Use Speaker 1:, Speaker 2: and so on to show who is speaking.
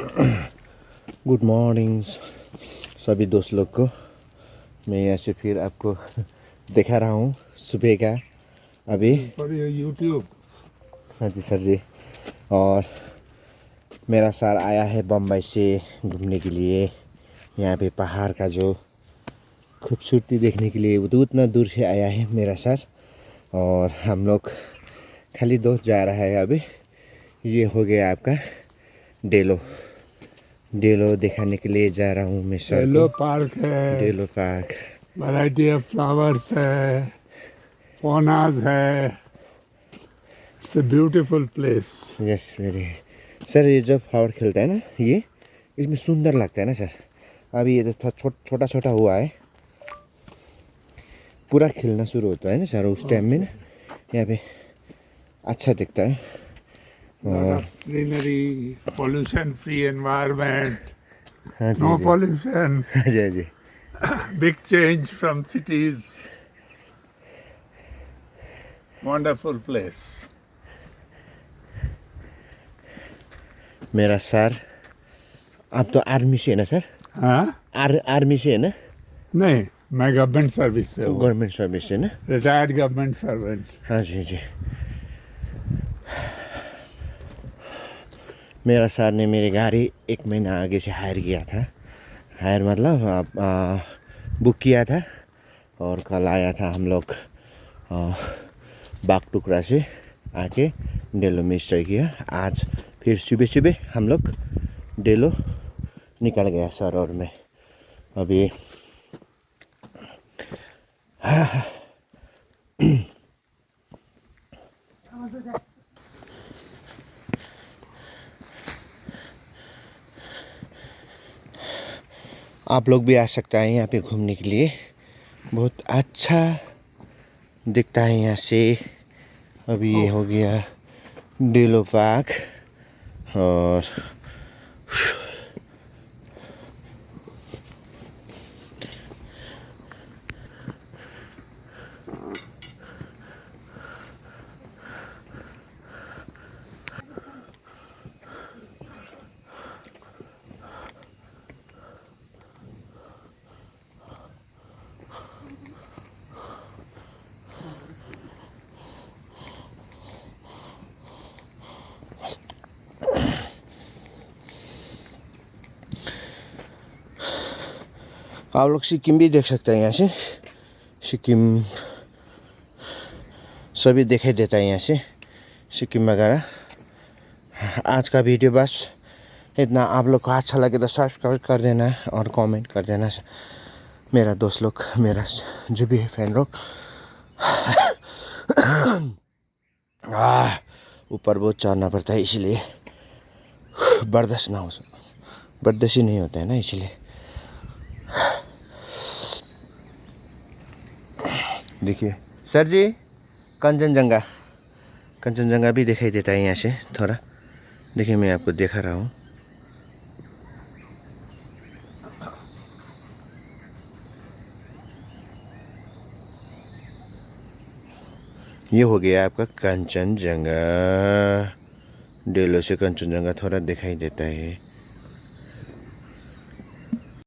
Speaker 1: Good morning सभी दोस्त लोग को। मैं यहाँ से फिर आपको दिखा रहा हूँ सुबह का अभी।
Speaker 2: यूट्यूब।
Speaker 1: हाँ जी सर जी। और मेरा सर आया है बम्बई से घूमने के लिए। यहाँ पे पहाड़ का जो खूबसूरती देखने के लिए वो उतना दूर से आया है मेरा सर। और हम लोग खाली दोस्त जा रहा है अभी। ये हो गया आपका डेलो दिखाने के लिए जा रहा हूँ मैं सर को।
Speaker 2: डेलो पार्क है,
Speaker 1: डेलो पार्क,
Speaker 2: वैरायटी ऑफ फ्लावर्स है, फौनाज है। It's a beautiful place.
Speaker 1: Yes मेरे सर। ये जब फ्लावर खिलता है ना, ये इसमें सुंदर लगता है ना सर। अभी ये तो छोटा छोटा हुआ है, पूरा खिलना शुरू होता है ना सर उस टाइम में ना। यहाँ पे अच्छा दिखता है। और
Speaker 2: ग्रीनरी, पोल्यूशन फ्री एनवायरनमेंट,
Speaker 1: हाँ जी
Speaker 2: नो
Speaker 1: जी,
Speaker 2: पोल्यूशन,
Speaker 1: हाँ जी हाँ जी।
Speaker 2: Big change from cities. Wonderful place.
Speaker 1: मेरा सर आप तो आर्मी से है ना सर?
Speaker 2: हाँ,
Speaker 1: आर्मी से है ना?
Speaker 2: नहीं, मैं गवर्नमेंट सर्विस से हूँ,
Speaker 1: गवर्नमेंट सर्विस से ना?
Speaker 2: Retired government servant.
Speaker 1: हाँ जी जी। मेरा सर ने मेरी गाड़ी 1 महीना आगे से हायर किया था। हायर मतलब बुक किया था। और कल आया था हम लोग बागटुकड़ा से आके डेलो में स्टे किया। आज फिर सुबह सुबह हम लोग डेलो निकल गया सर और मैं अभी। आप लोग भी आ सकते हैं यहाँ पे घूमने के लिए। बहुत अच्छा दिखता है यहाँ से। अभी ये हो गया डेलो पार्क। और आप लोग सिक्किम भी देख सकते हैं यहाँ से। सिक्किम सभी दिखाई देता है यहाँ से, सिक्किम वगैरह। आज का वीडियो बस इतना। आप लोग को अच्छा लगे तो सब्सक्राइब कर देना और कमेंट कर देना मेरा दोस्त लोग, मेरा जो भी है फैन लोग। ऊपर बहुत चढ़ना पड़ता है इसलिए बर्दाश्त ही नहीं होता है ना, इसलिए। देखिए सर जी, कंचनजंगा भी दिखाई देता है यहाँ से थोड़ा। देखिए मैं आपको दिखा रहा हूँ। ये हो गया आपका कंचनजंगा। डेलो से कंचनजंगा थोड़ा दिखाई देता है।